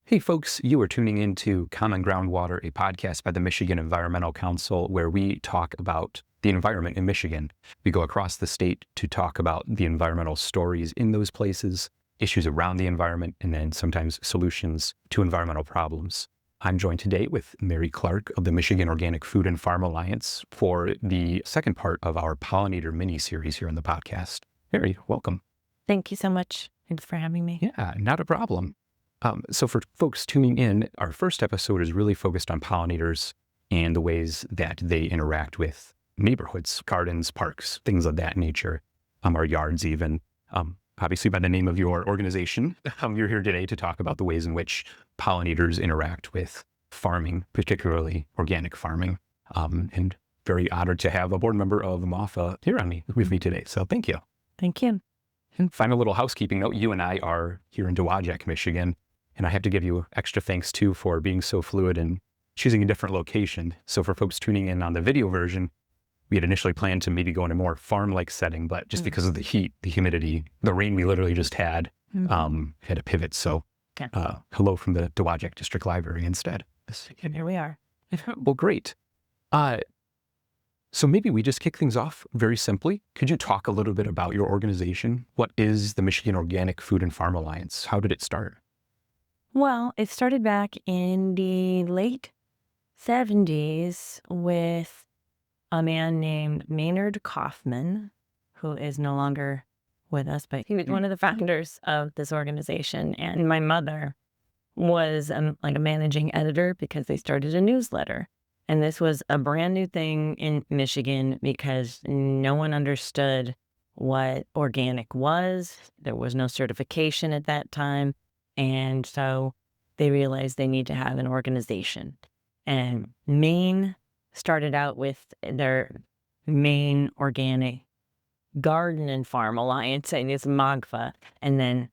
Hey folks, you are tuning into Common Groundwater, a podcast by the Michigan Environmental Council, where we talk about the environment in Michigan. We go across the state to talk about the environmental stories in those places, issues around the environment, and then sometimes solutions to environmental problems. I'm joined today with Mary Clark of the Michigan Organic Food and Farm Alliance for the second part of our pollinator mini-series here on the podcast. Mary, welcome. Thank you so much. Thanks for having me. Yeah, not a problem. So for folks tuning in, our first episode is really focused on pollinators and the ways that they interact with neighborhoods, gardens, parks, things of that nature, our yards even. Obviously, by the name of your organization, you're here today to talk about the ways in which pollinators interact with farming, particularly organic farming. And very honored to have a board member of MAFA here with me today. So thank you. Thank you. And final little housekeeping note, you and I are here in Dowagiac, Michigan. And I have to give you extra thanks too for being so fluid and choosing a different location. So for folks tuning in on the video version, we had initially planned to maybe go in a more farm-like setting, but just because of the heat, the humidity, the rain we literally just had to pivot. So hello from the Dowagiac District Library instead. And here we are. Well, great. So maybe we just kick things off very simply. Could you talk a little bit about your organization? What is the Michigan Organic Food and Farm Alliance? How did it start? Well, it started back in the late 70s with a man named Maynard Kaufman, who is no longer with us, but he was one of the founders of this organization. And my mother was like a managing editor because they started a newsletter. And this was a brand new thing in Michigan because no one understood what organic was. There was no certification at that time. And so they realized they need to have an organization. And Maine started out with their Maine Organic Garden and Farm Alliance, and it's MAGFA. And then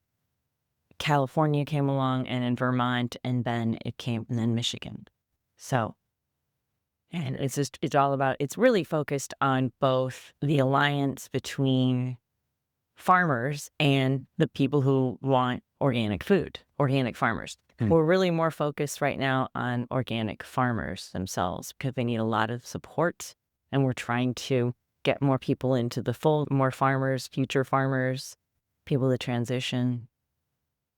California came along, and then Vermont, and then Michigan. So, and it's really focused on both the alliance between farmers and the people who want organic food, organic farmers. We're really more focused right now on organic farmers themselves because they need a lot of support, and we're trying to get more people into the fold, more farmers, future farmers, people to transition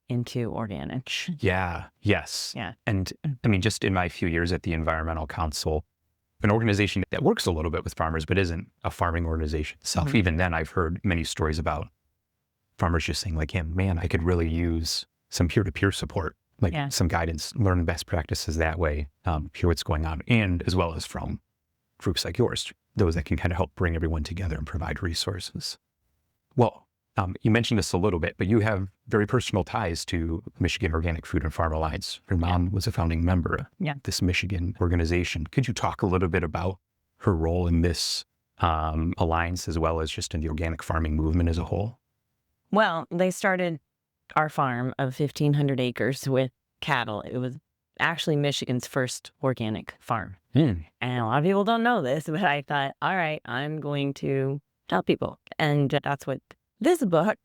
into organic. Yeah, yes. Yeah. And I mean, just in my few years at the Environmental Council, an organization that works a little bit with farmers, but isn't a farming organization itself. Even then, I've heard many stories about farmers just saying like, yeah, man, I could really use some peer-to-peer support, like some guidance, learn best practices that way, hear what's going on, and as well as from groups like yours, those that can kind of help bring everyone together and provide resources. Well, you mentioned this a little bit, but you have very personal ties to Michigan Organic Food and Farm Alliance. Your mom was a founding member of this Michigan organization. Could you talk a little bit about her role in this alliance as well as just in the organic farming movement as a whole? Well, they started our farm of 1,500 acres with cattle. It was actually Michigan's first organic farm. And a lot of people don't know this, but I thought, all right, I'm going to tell people. And that's what this book,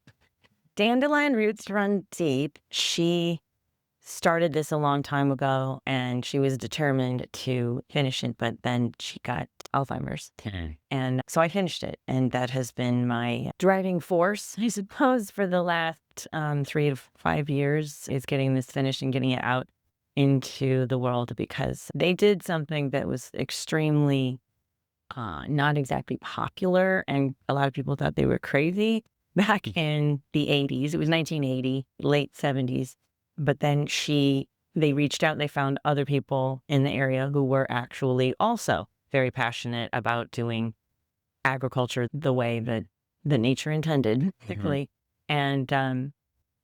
Dandelion Roots Run Deep, she started this a long time ago, and she was determined to finish it, but then she got Alzheimer's. And so I finished it, and that has been my driving force, I suppose, for the last 3 to 5 years, is getting this finished and getting it out into the world, because they did something that was extremely not exactly popular, and a lot of people thought they were crazy back in the 80s. It was 1980, late 70s. But then they reached out, they found other people in the area who were actually also very passionate about doing agriculture the way that the nature intended, particularly. And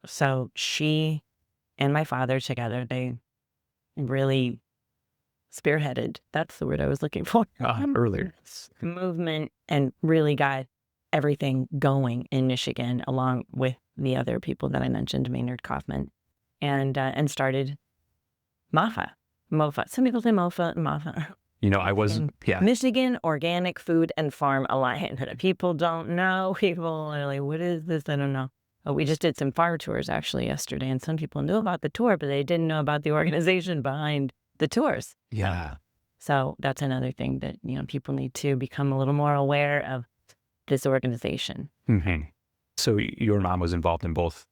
so she and my father together, they really spearheaded, that's the word I was looking for, earlier. Movement, and really got everything going in Michigan, along with the other people that I mentioned, Maynard Kaufman, and started MAFA. Some people say MAFA. You know, I was, Michigan Organic Food and Farm Alliance. People don't know. People are like, what is this? I don't know. We just did some farm tours actually yesterday, and some people knew about the tour, but they didn't know about the organization behind the tours. Yeah. So that's another thing that, people need to become a little more aware of this organization. Mm-hmm. So your mom was involved in both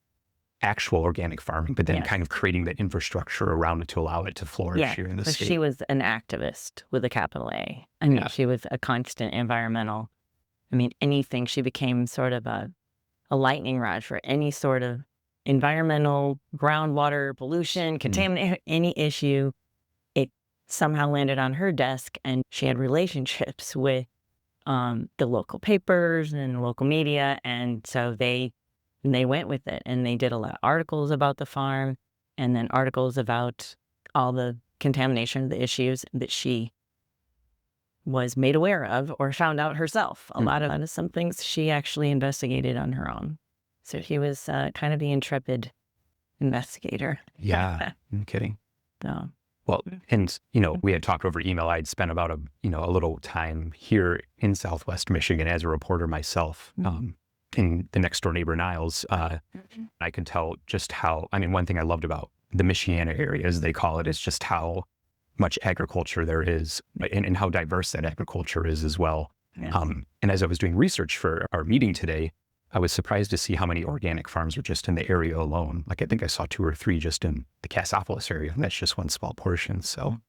actual organic farming, but then Yes. kind of creating the infrastructure around it to allow it to flourish here in the So state. she was an activist with a capital A. I mean, Yeah. she was a constant environmental. Anything. She became sort of a lightning rod for any sort of environmental, groundwater pollution, contamination, any issue. It somehow landed on her desk, and she had relationships with the local papers and the local media, and so they went with it, and they did a lot of articles about the farm, and then articles about all the contamination, the issues that she was made aware of or found out herself. A lot of some things she actually investigated on her own. So she was kind of the intrepid investigator. Yeah, no kidding. So, Well, and we had talked over email. I'd spent about a little time here in Southwest Michigan as a reporter myself. In the next door neighbor Niles, I could tell just how. One thing I loved about the Michiana area, as they call it, is just how much agriculture there is, and how diverse that agriculture is as well. Yes. And as I was doing research for our meeting today, I was surprised to see how many organic farms were just in the area alone. Like I think I saw 2 or 3 just in the Cassopolis area, and that's just one small portion. So,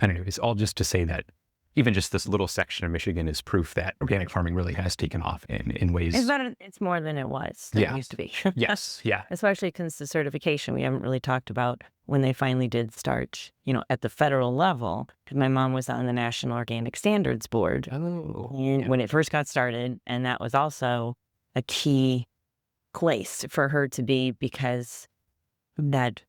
anyways, all just to say that even just this little section of Michigan is proof that organic farming really has taken off in ways. It's more than it was. Than it used to be. Yes. Yeah. Especially since the certification, we haven't really talked about when they finally did start, at the federal level, because my mom was on the National Organic Standards Board when it first got started, and that was also a key place for her to be, because that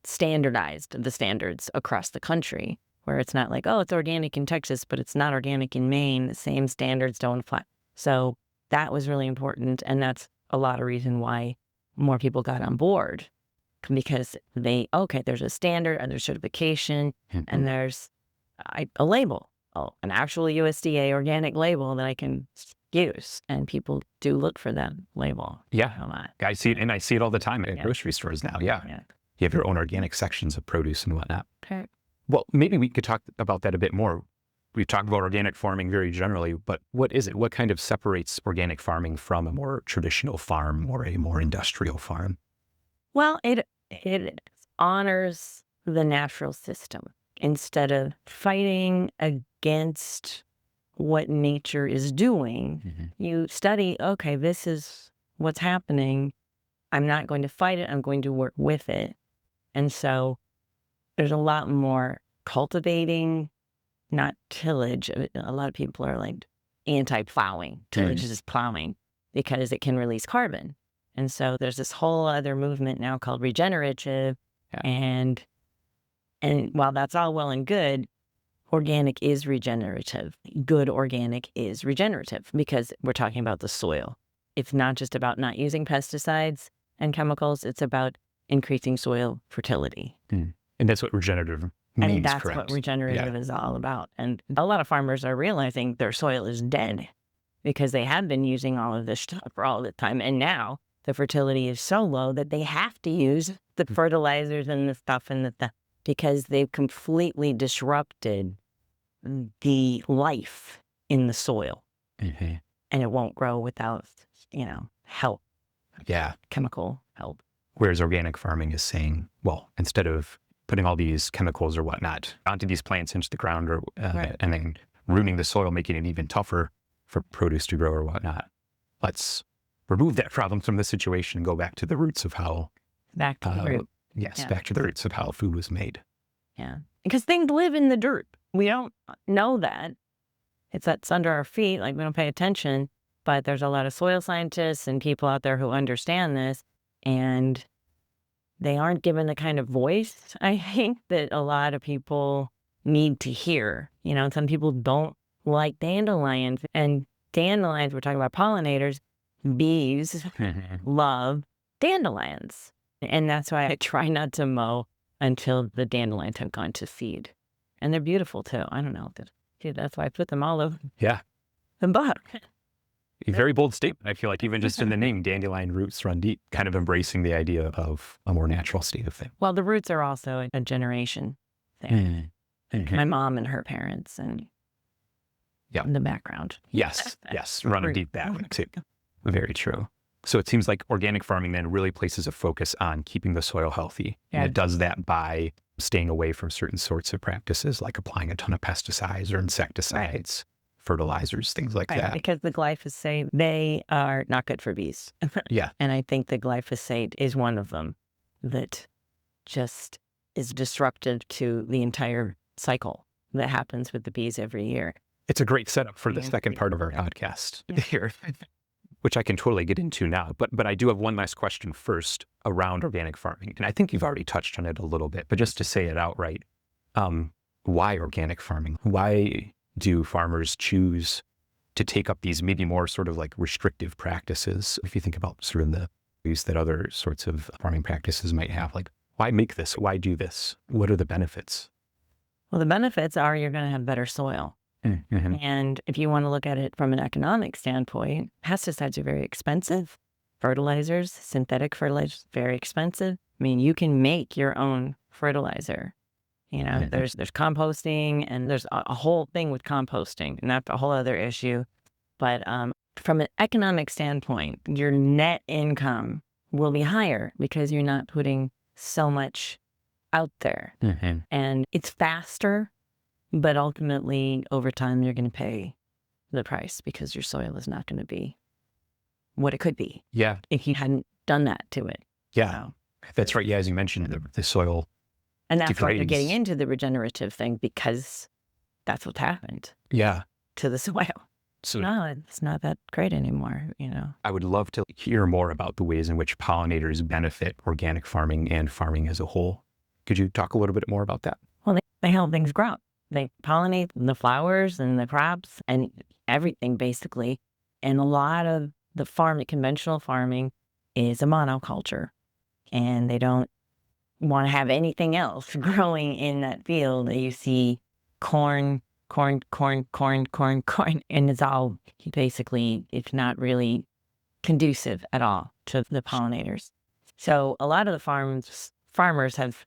standardized the standards across the country, where it's not like, oh, it's organic in Texas, but it's not organic in Maine. The same standards don't apply. So that was really important, and that's a lot of reason why more people got on board, because there's a standard and there's certification, and there's a label, an actual USDA organic label that I can use, and people do look for that label. Yeah, a lot. I see it, and I see it all the time at grocery stores now. Yeah, you have your own organic sections of produce and whatnot. Okay. Well, maybe we could talk about that a bit more. We've talked about organic farming very generally, but what is it? What kind of separates organic farming from a more traditional farm or a more industrial farm? Well, it honors the natural system instead of fighting against what nature is doing. You study, okay, this is what's happening. I'm not going to fight it. I'm going to work with it. And so there's a lot more cultivating, not tillage. A lot of people are like anti-plowing. Tillage is just plowing because it can release carbon. And so there's this whole other movement now called regenerative. And while that's all well and good, organic is regenerative. Good organic is regenerative, because we're talking about the soil. It's not just about not using pesticides and chemicals. It's about increasing soil fertility. And that's what regenerative means, and that's correct? what regenerative is all about. And a lot of farmers are realizing their soil is dead because they have been using all of this stuff for all the time. And now the fertility is so low that they have to use the fertilizers and the stuff because they've completely disrupted the life in the soil. And it won't grow without, help. Yeah. Chemical help. Whereas organic farming is saying, well, instead of putting all these chemicals or whatnot onto these plants into the ground, or and then ruining the soil, making it even tougher for produce to grow or whatnot, let's remove that problem from the situation and go back to the roots of how. Back to the root. Yes, back to the roots of how food was made. Yeah. Because things live in the dirt. We don't know that. That's under our feet. Like, we don't pay attention. But there's a lot of soil scientists and people out there who understand this. And they aren't given the kind of voice, I think, that a lot of people need to hear. Some people don't like dandelions. And dandelions, we're talking about pollinators. Bees love dandelions. And that's why I try not to mow until the dandelions have gone to seed. And they're beautiful too. I don't know. That's why I put them all over the bark. a very bold statement. I feel like even just in the name, dandelion roots run deep, kind of embracing the idea of a more natural state of things. Well, the roots are also a generation thing. My mom and her parents and in the background. Yes, running deep that way too. Very true. So it seems like organic farming then really places a focus on keeping the soil healthy. And it does that by staying away from certain sorts of practices, like applying a ton of pesticides or insecticides, fertilizers, things like that. Because the glyphosate, they are not good for bees. And I think the glyphosate is one of them that just is disruptive to the entire cycle that happens with the bees every year. It's a great setup for the second part of our podcast here, which I can totally get into now. But I do have one last question first around organic farming. And I think you've already touched on it a little bit, but just to say it outright, why organic farming? Why do farmers choose to take up these maybe more sort of like restrictive practices? If you think about sort of the use that other sorts of farming practices might have, like why make this? Why do this? What are the benefits? Well, the benefits are you're going to have better soil. And if you want to look at it from an economic standpoint, pesticides are very expensive. Fertilizers, synthetic fertilizers, very expensive. I mean, you can make your own fertilizer. You know, there's composting, and there's a whole thing with composting, and that's a whole other issue. But from an economic standpoint, your net income will be higher because you're not putting so much out there. And it's faster. But ultimately, over time, you're going to pay the price because your soil is not going to be what it could be. If you hadn't done that to it. So, that's right. As you mentioned, the soil. And that's why you're getting into the regenerative thing, because that's what's happened. To the soil. So no, it's not that great anymore, you know. I would love to hear more about the ways in which pollinators benefit organic farming and farming as a whole. Could you talk a little bit more about that? Well, they help things grow. They pollinate the flowers and the crops and everything, basically. And a lot of the conventional farming is a monoculture. And they don't want to have anything else growing in that field. You see corn, and it's all basically, it's not really conducive at all to the pollinators. So a lot of the farmers have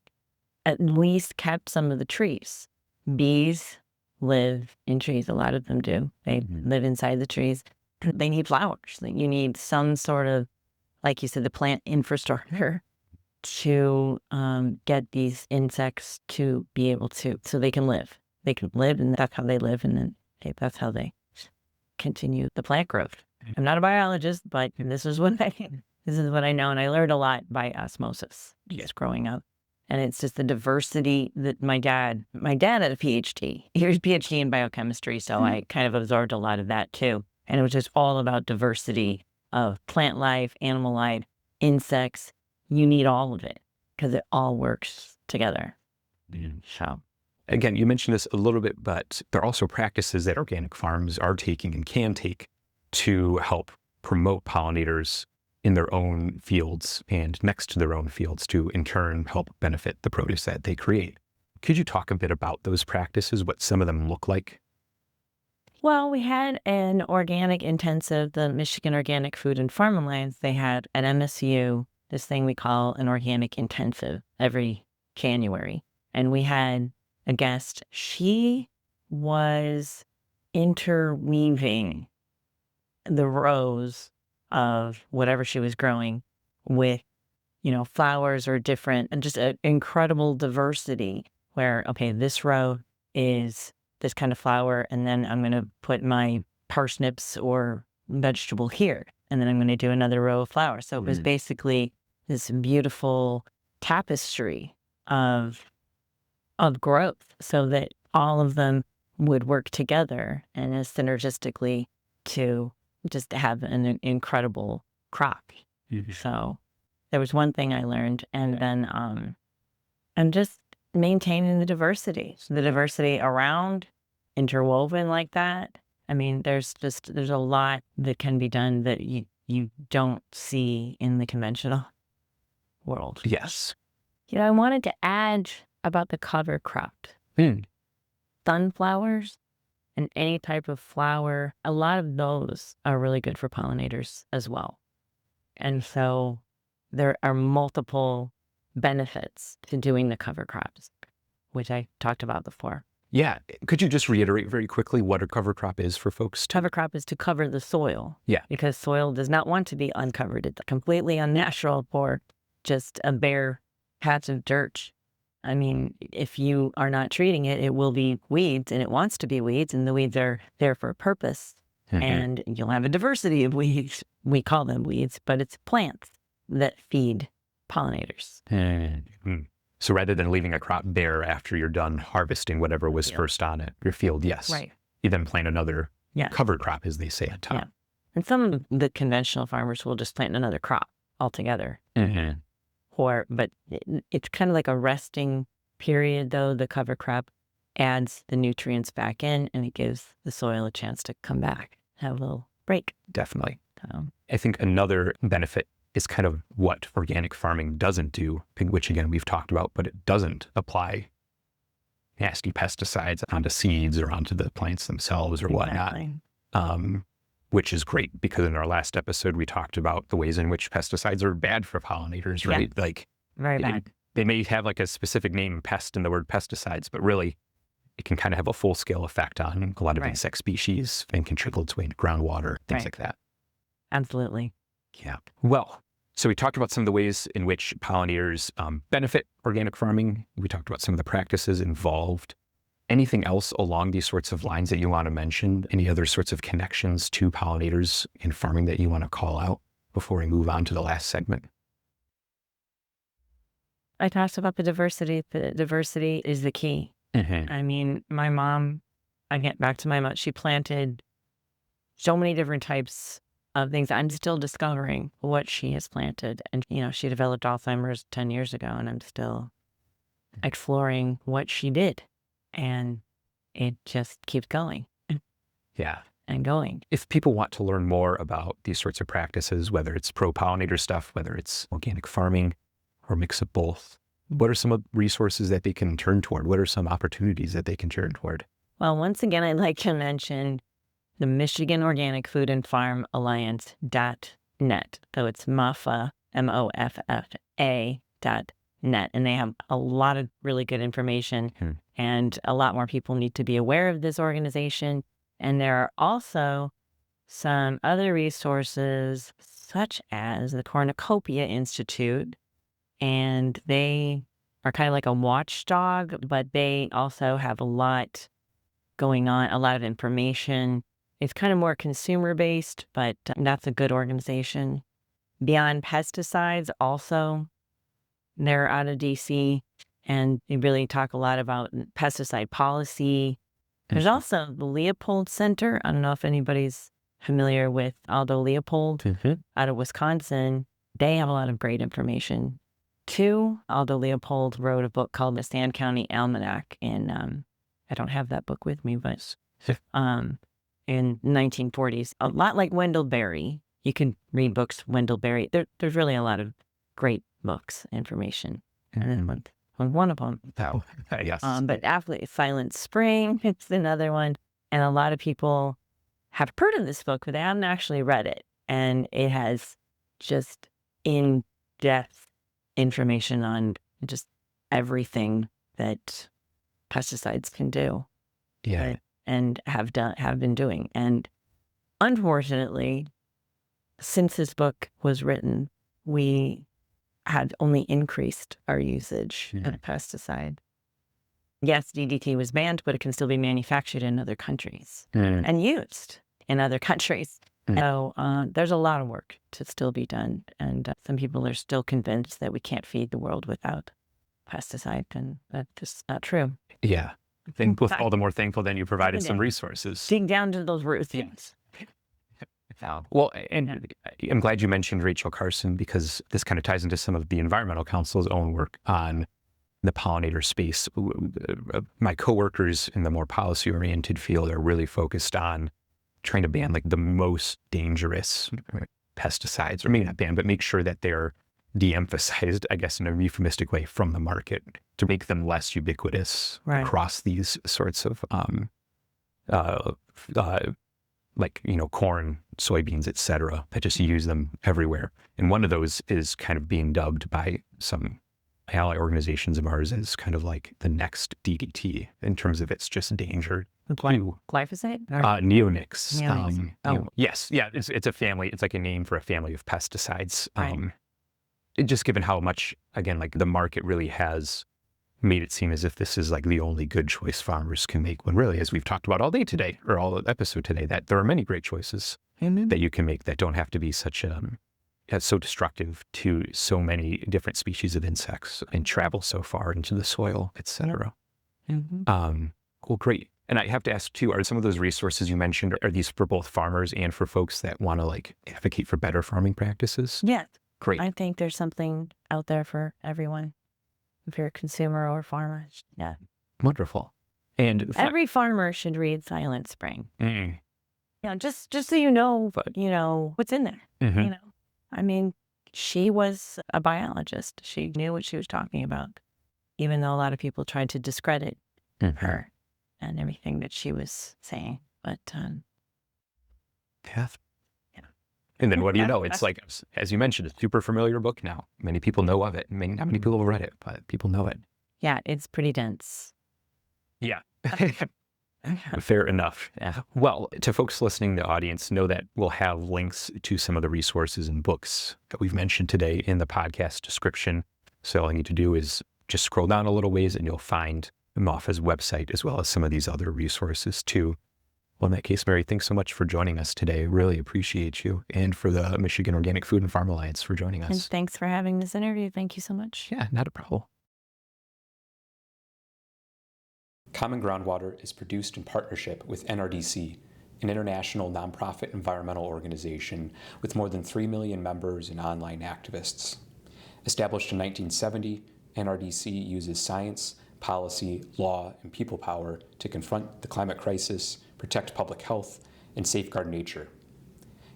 at least kept some of the trees. Bees live in trees. A lot of them do. They live inside the trees. They need flowers. You need some sort of, like you said, the plant infrastructure to get these insects to be able to, so they can live. They can live, and that's how they live, and then that's how they continue the plant growth. I'm not a biologist, but this is what I know, and I learned a lot by osmosis just growing up. And it's just the diversity that my dad had a PhD. He was a PhD in biochemistry, so I kind of absorbed a lot of that too. And it was just all about diversity of plant life, animal life, insects. You need all of it because it all works together. So, again, you mentioned this a little bit, but there are also practices that organic farms are taking and can take to help promote pollinators in their own fields and next to their own fields to, in turn, help benefit the produce that they create. Could you talk a bit about those practices, what some of them look like? Well, we had an organic intensive, the Michigan Organic Food and Farm Alliance. They had at MSU this thing we call an organic intensive every January. And we had a guest. She was interweaving the rows of whatever she was growing with, flowers or different, and just an incredible diversity where, okay, this row is this kind of flower, and then I'm going to put my parsnips or vegetable here, and then I'm going to do another row of flowers. So it was basically this beautiful tapestry of growth, so that all of them would work together and synergistically to just have an incredible crop. So there was one thing I learned, and then and just maintaining the diversity. So the diversity around, interwoven like that. I mean, there's a lot that can be done that you don't see in the conventional world. Yes. I wanted to add about the cover crop. Sunflowers and any type of flower, a lot of those are really good for pollinators as well. And so there are multiple benefits to doing the cover crops, which I talked about before. Yeah. Could you just reiterate very quickly what a cover crop is for folks? Cover crop is to cover the soil. Yeah. Because soil does not want to be uncovered. It's completely unnatural for just a bare patch of dirt. I mean, if you are not treating it, it will be weeds, and it wants to be weeds, and the weeds are there for a purpose. And you'll have a diversity of weeds. We call them weeds, but it's plants that feed pollinators. So rather than leaving a crop bare after you're done harvesting whatever was first on it, your field, yes. Right. You then plant another Yeah. cover crop, as they say on top. Yeah. And some of the conventional farmers will just plant another crop altogether. But it's kind of like a resting period, though. The cover crop adds the nutrients back in, and it gives the soil a chance to come back, have a little break. Definitely. I think another benefit is kind of what organic farming doesn't do, which again, we've talked about, but it doesn't apply nasty pesticides onto seeds or onto the plants themselves or whatnot. Which is great, because in our last episode, we talked about the ways in which pesticides are bad for pollinators, right? Yeah. Like Very bad. they may have like a specific name, pest, in the word pesticides, but really it can kind of have a full scale effect on a lot of insect species and can trickle its way into groundwater, things like that. Absolutely. Yeah. Well, so we talked about some of the ways in which pollinators benefit organic farming. We talked about some of the practices involved. Anything else along these sorts of lines that you want to mention? Any other sorts of connections to pollinators in farming that you want to call out before we move on to the last segment? I talked about the diversity. The diversity is the key. I mean, my mom, I get back to my mom, she planted so many different types of things. I'm still discovering what she has planted. And, she developed Alzheimer's 10 years ago, and I'm still exploring what she did. And it just keeps going. Yeah. And going. If people want to learn more about these sorts of practices, whether it's pro-pollinator stuff, whether it's organic farming, or mix of both, what are some of the resources that they can turn toward? What are some opportunities that they can turn toward? Well, once again, I'd like to mention the Michigan Organic Food and Farm Alliance.net. So it's MOFFA, MOFFA.net. And they have a lot of really good information. And a lot more people need to be aware of this organization. And there are also some other resources, such as the Cornucopia Institute. And they are kind of like a watchdog, but they also have a lot going on, a lot of information. It's kind of more consumer-based, but that's a good organization. Beyond Pesticides also, they're out of D.C., and they really talk a lot about pesticide policy. There's also the Leopold Center. I don't know if anybody's familiar with Aldo Leopold out of Wisconsin. They have a lot of great information, too. Aldo Leopold wrote a book called The Sand County Almanac, and I don't have that book with me, but in 1940s, a lot like Wendell Berry. You can read books, Wendell Berry. There's really a lot of great books, information. And then one of them. Yes. But Affleck, Silent Spring, it's another one. And a lot of people have heard of this book, but they haven't actually read it. And it has just in-depth information on just everything that pesticides can do. Yeah. And have been doing. And unfortunately, since this book was written, we had only increased our usage of pesticide. Yes, DDT was banned, but it can still be manufactured in other countries and used in other countries. So there's a lot of work to still be done. And some people are still convinced that we can't feed the world without pesticide, and that's just not true. Yeah. I think with all the more thankful then you provided some resources. Dig down to those roots. Yes. Well, and I'm glad you mentioned Rachel Carson, because this kind of ties into some of the Environmental Council's own work on the pollinator space. My coworkers in the more policy-oriented field are really focused on trying to ban like the most dangerous pesticides, or maybe not ban, but make sure that they're de-emphasized, I guess, in a euphemistic way, from the market to make them less ubiquitous across these sorts of like, corn, soybeans, etc., that just use them everywhere. And one of those is kind of being dubbed by some ally organizations of ours as kind of like the next DDT in terms of its just danger. Glyphosate? Neonics. Neonics. Yes. Yeah. It's a family. It's like a name for a family of pesticides. Right. Just given how much, again, like the market really has made it seem as if this is like the only good choice farmers can make, when really, as we've talked about all day today, or all the episode today, that there are many great choices that you can make that don't have to be such so destructive to so many different species of insects and travel so far into the soil, etc. Cool, great. And I have to ask too, are some of those resources you mentioned, are these for both farmers and for folks that want to like advocate for better farming practices? Yeah. Great. I think there's something out there for everyone. If you're a consumer or farmer. Yeah. Wonderful. And every farmer should read Silent Spring. Yeah, just so you know, what's in there. I mean, she was a biologist. She knew what she was talking about, even though a lot of people tried to discredit her and everything that she was saying. But yeah. And then what do you know? It's like, as you mentioned, a super familiar book now. Many people know of it. Not many people have read it, but people know it. Yeah, it's pretty dense. Yeah. Fair enough. Yeah. Well, to folks listening in the audience, know that we'll have links to some of the resources and books that we've mentioned today in the podcast description. So all you need to do is just scroll down a little ways and you'll find MOFA's website, as well as some of these other resources too. Well, in that case, Mary, thanks so much for joining us today. Really appreciate you, and for the Michigan Organic Food and Farm Alliance for joining us. And thanks for having this interview. Thank you so much. Yeah, not a problem. Common Groundwater is produced in partnership with NRDC, an international nonprofit environmental organization with more than 3 million members and online activists. Established in 1970, NRDC uses science, policy, law, and people power to confront the climate crisis, protect public health, and safeguard nature.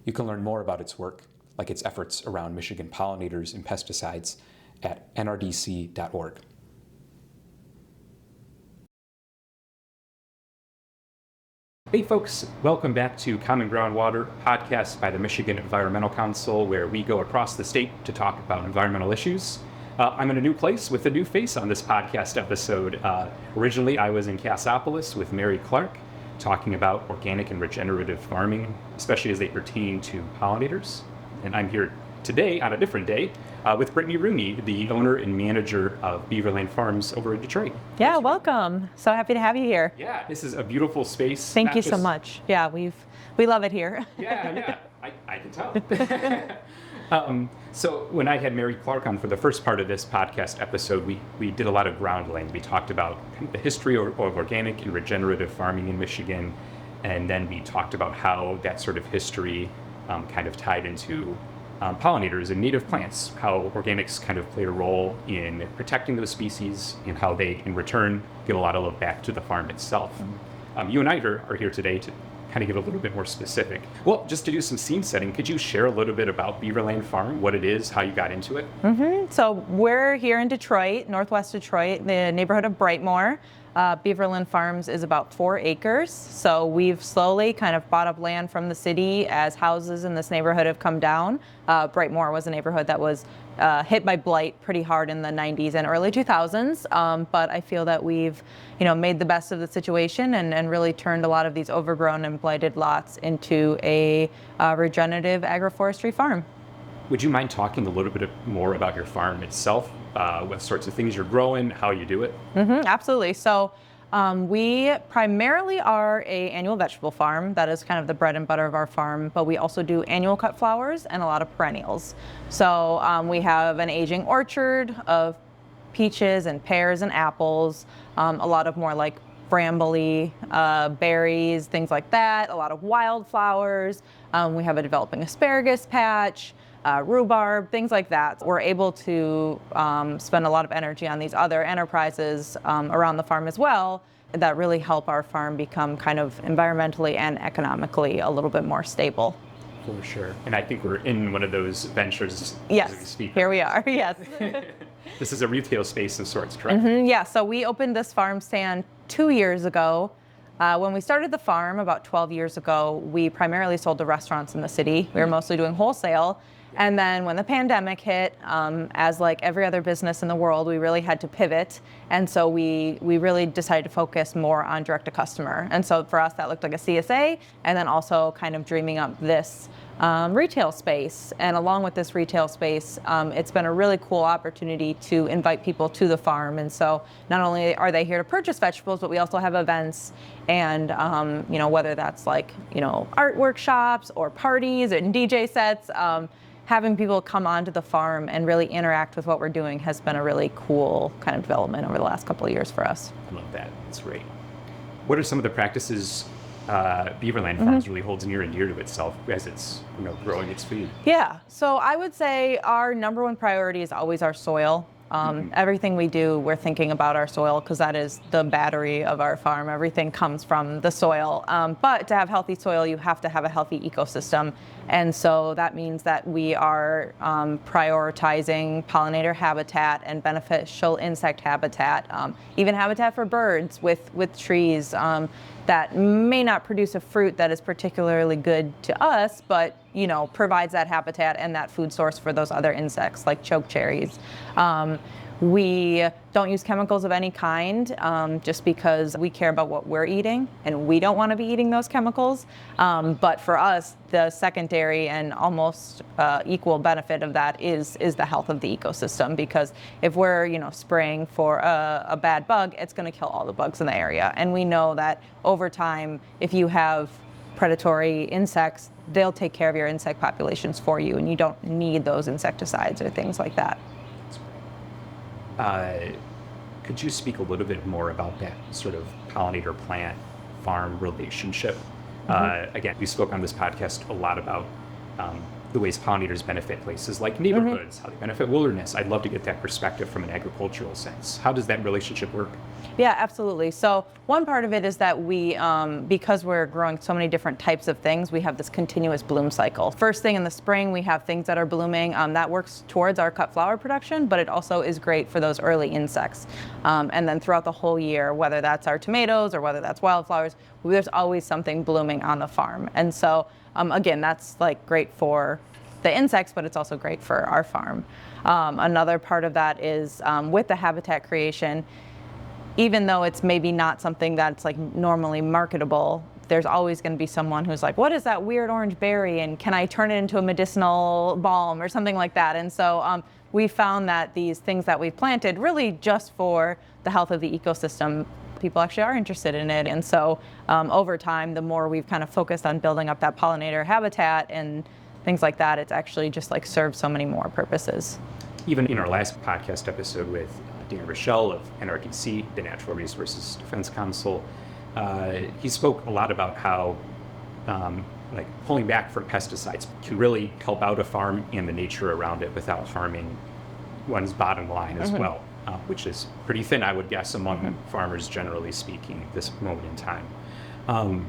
You can learn more about its work, like its efforts around Michigan pollinators and pesticides, at nrdc.org. Hey folks, welcome back to Common Groundwater, podcast by the Michigan Environmental Council, where we go across the state to talk about environmental issues. I'm in a new place with a new face on this podcast episode. Originally, I was in Cassopolis with Mary Clark, talking about organic and regenerative farming, especially as they pertain to pollinators. And I'm here today, on a different day, with Brittney Rooney, the owner and manager of Beaverland Farms over in Detroit. Yeah, welcome. So happy to have you here. Yeah, this is a beautiful space. Thank you so much. Yeah, we love it here. Yeah, I can tell. So when I had Mary Clark on for the first part of this podcast episode, we did a lot of ground laying. We talked about the history of organic and regenerative farming in Michigan, and then we talked about how that sort of history kind of tied into pollinators and native plants, how organics kind of play a role in protecting those species, and how they, in return, give a lot of love back to the farm itself. You and I are here today to kind of get a little bit more specific. Well, just to do some scene setting, could you share a little bit about Beaverland Farm, what it is, how you got into it? So we're here in Detroit, Northwest Detroit, the neighborhood of Brightmoor. Beaverland Farms is about 4 acres. So we've slowly kind of bought up land from the city as houses in this neighborhood have come down. Brightmoor was a neighborhood that was hit by blight pretty hard in the 90s and early 2000s. But I feel that we've, made the best of the situation and really turned a lot of these overgrown and blighted lots into a regenerative agroforestry farm. Would you mind talking a little bit more about your farm itself? What sorts of things you're growing, how you do it? Absolutely. So we primarily are a annual vegetable farm. That is kind of the bread and butter of our farm, but we also do annual cut flowers and a lot of perennials. So we have an aging orchard of peaches and pears and apples, a lot of more like brambly berries, things like that, a lot of wildflowers. We have a developing asparagus patch, rhubarb, things like that. We're able to spend a lot of energy on these other enterprises around the farm as well that really help our farm become kind of environmentally and economically a little bit more stable. For sure. And I think we're in one of those ventures yes, as we speak. Here we are, yes. This is a retail space of sorts, correct? Yeah, so we opened this farm stand 2 years ago. When we started the farm about 12 years ago, we primarily sold to restaurants in the city. We were mostly doing wholesale. And then when the pandemic hit, as like every other business in the world, we really had to pivot. And so we really decided to focus more on direct to customer. And so for us, that looked like a CSA, and then also kind of dreaming up this retail space. And along with this retail space, it's been a really cool opportunity to invite people to the farm. And so not only are they here to purchase vegetables, but we also have events and, whether that's like, art workshops or parties and DJ sets, having people come onto the farm and really interact with what we're doing has been a really cool kind of development over the last couple of years for us. I love that. That's great. What are some of the practices Beaverland Farms really holds near and dear to itself as it's growing its food? Yeah, so I would say our number one priority is always our soil. Everything we do, we're thinking about our soil because that is the battery of our farm. Everything comes from the soil. But to have healthy soil, you have to have a healthy ecosystem. And so that means that we are prioritizing pollinator habitat and beneficial insect habitat, even habitat for birds with trees that may not produce a fruit that is particularly good to us, but provides that habitat and that food source for those other insects like choke cherries. We don't use chemicals of any kind just because we care about what we're eating and we don't want to be eating those chemicals. But for us, the secondary and almost equal benefit of that is the health of the ecosystem, because if we're spraying for a bad bug, it's going to kill all the bugs in the area. And we know that over time, if you have predatory insects, they'll take care of your insect populations for you, and you don't need those insecticides or things like that. Could you speak a little bit more about that sort of pollinator plant farm relationship? Again, we spoke on this podcast a lot about the ways pollinators benefit places like neighborhoods, how they benefit wilderness. I'd love to get that perspective from an agricultural sense. How does that relationship work? Yeah, absolutely. So one part of it is that we, because we're growing so many different types of things, we have this continuous bloom cycle. First thing in the spring, we have things that are blooming. That works towards our cut flower production, but it also is great for those early insects. And then throughout the whole year, whether that's our tomatoes or whether that's wildflowers, there's always something blooming on the farm. And so, again, that's like great for the insects, but it's also great for our farm. Another part of that is with the habitat creation, even though it's maybe not something that's like normally marketable, there's always going to be someone who's like, what is that weird orange berry? And can I turn it into a medicinal balm or something like that? And so we found that these things that we've planted really just for the health of the ecosystem, people actually are interested in it. And so over time, the more we've kind of focused on building up that pollinator habitat and things like that, it's actually just like served so many more purposes. Even in our last podcast episode with Dan Rochelle of NRDC, the Natural Resources Defense Council, he spoke a lot about how pulling back from pesticides can really help out a farm and the nature around it without harming one's bottom line as well, which is pretty thin, I would guess, among farmers generally speaking at this moment in time.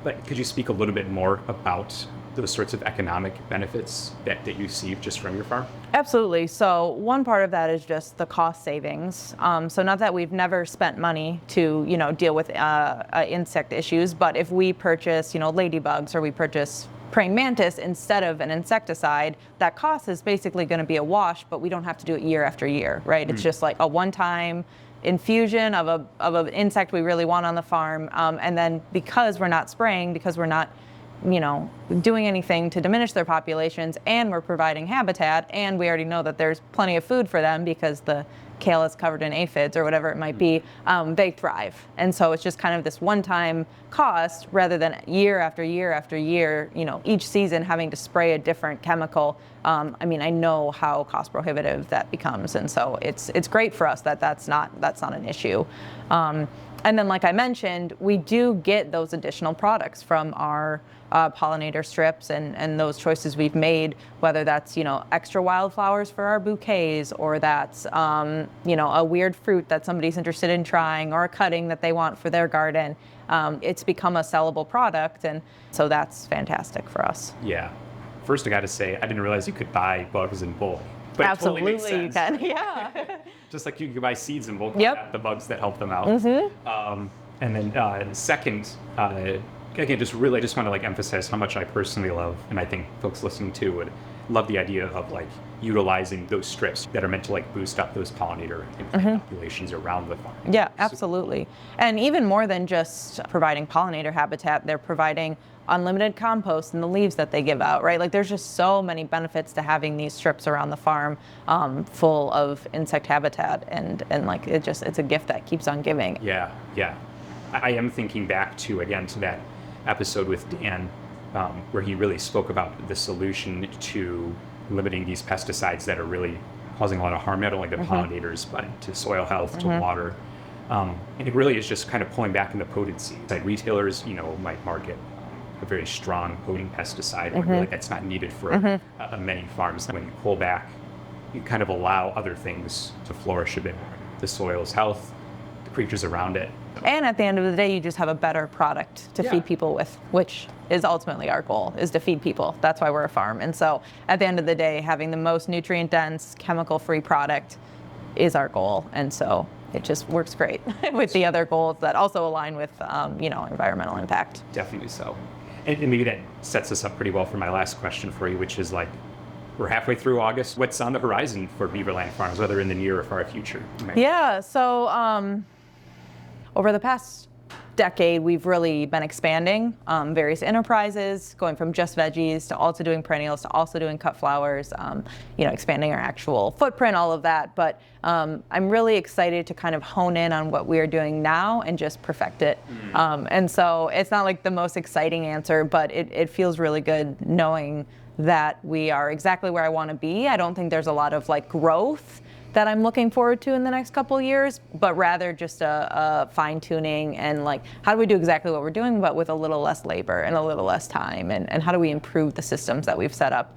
But could you speak a little bit more about those sorts of economic benefits that you see just from your farm? Absolutely. So one part of that is just the cost savings. So not that we've never spent money to, deal with insect issues, but if we purchase, ladybugs or we purchase praying mantis instead of an insecticide, that cost is basically going to be a wash, but we don't have to do it year after year, right? It's just like a one-time infusion of an insect we really want on the farm. And then because we're not spraying, because we're not doing anything to diminish their populations, and we're providing habitat, and we already know that there's plenty of food for them because the kale is covered in aphids or whatever it might be, they thrive. And so it's just kind of this one-time cost rather than year after year after year, each season having to spray a different chemical. I know how cost prohibitive that becomes. And so it's great for us that that's not an issue. And then, like I mentioned, we do get those additional products from our pollinator strips and those choices we've made, whether that's, extra wildflowers for our bouquets, or that's, a weird fruit that somebody's interested in trying, or a cutting that they want for their garden. It's become a sellable product, and so that's fantastic for us. Yeah. First, I got to say, I didn't realize you could buy bugs in bulk. But absolutely, it totally makes sense. you can. Yeah. Just like you can buy seeds in bulk, Yep. the bugs that help them out. And then second, again, just really, I just want to like emphasize how much I personally love, and I think folks listening to would love the idea of like utilizing those strips that are meant to like boost up those pollinator and populations around the farm. Yeah, absolutely. And even more than just providing pollinator habitat, they're providing unlimited compost and the leaves that they give out, right? Like there's just so many benefits to having these strips around the farm full of insect habitat, and like it's a gift that keeps on giving. Yeah. I am thinking back to that episode with Dan where he really spoke about the solution to limiting these pesticides that are really causing a lot of harm, not only to pollinators, but to soil health, to water. And it really is just kind of pulling back in the potency. Like retailers, might market a very strong potent pesticide when really that's not needed for many farms. When you pull back, you kind of allow other things to flourish a bit more. The soil's health, the creatures around it. And at the end of the day, you just have a better product to feed people with, which is ultimately our goal, is to feed people. That's why we're a farm. And so at the end of the day, having the most nutrient-dense, chemical-free product is our goal. And so it just works great with the other goals that also align with, environmental impact. Definitely so. And maybe that sets us up pretty well for my last question for you, which is like, we're halfway through August. What's on the horizon for Beaverland Farms, whether in the near or far future? Yeah, so over the past decade, we've really been expanding various enterprises, going from just veggies to also doing perennials to also doing cut flowers, expanding our actual footprint, all of that. But I'm really excited to kind of hone in on what we are doing now and just perfect it. And so it's not like the most exciting answer, but it feels really good knowing that we are exactly where I want to be. I don't think there's a lot of like growth that I'm looking forward to in the next couple of years, but rather just a fine tuning and like, how do we do exactly what we're doing, but with a little less labor and a little less time, and how do we improve the systems that we've set up?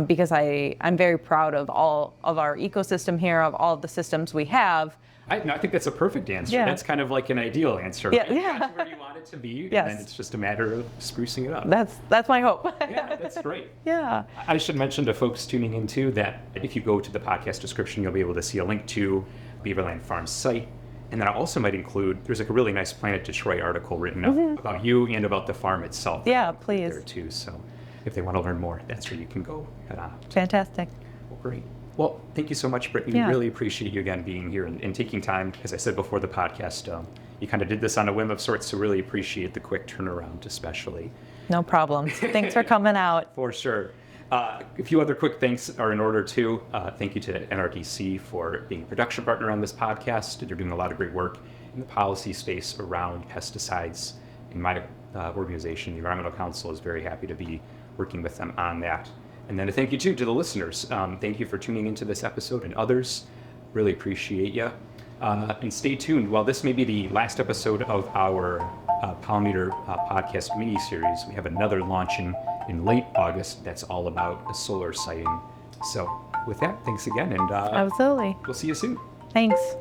Because I'm very proud of all of our ecosystem here, of all of the systems we have. I think that's a perfect answer. Yeah. That's kind of like an ideal answer. Yeah, right? yeah. That's where you want it to be, Yes. and then it's just a matter of sprucing it up. That's my hope. Yeah, that's great. Yeah. I should mention to folks tuning in too that if you go to the podcast description, you'll be able to see a link to Beaverland Farms site. And then I also might include, there's like a really nice Planet Detroit article written up about you and about the farm itself. Yeah, please. There too. So if they want to learn more, that's where you can go head on. Fantastic. Well, great. Well, thank you so much, Brittney. Yeah. We really appreciate you again being here and taking time. As I said before the podcast, you kind of did this on a whim of sorts, so really appreciate the quick turnaround, especially. No problem. Thanks for coming out. For sure. A few other quick thanks are in order too. Thank you to NRDC for being a production partner on this podcast. They're doing a lot of great work in the policy space around pesticides. In my organization, the Environmental Council, is very happy to be working with them on that. And then a thank you too to the listeners. Thank you for tuning into this episode and others. Really appreciate you. And stay tuned. While this may be the last episode of our Pollinator podcast mini-series, we have another launching in late August that's all about a solar sighting. So with that, thanks again, and Absolutely. we'll see you soon. Thanks.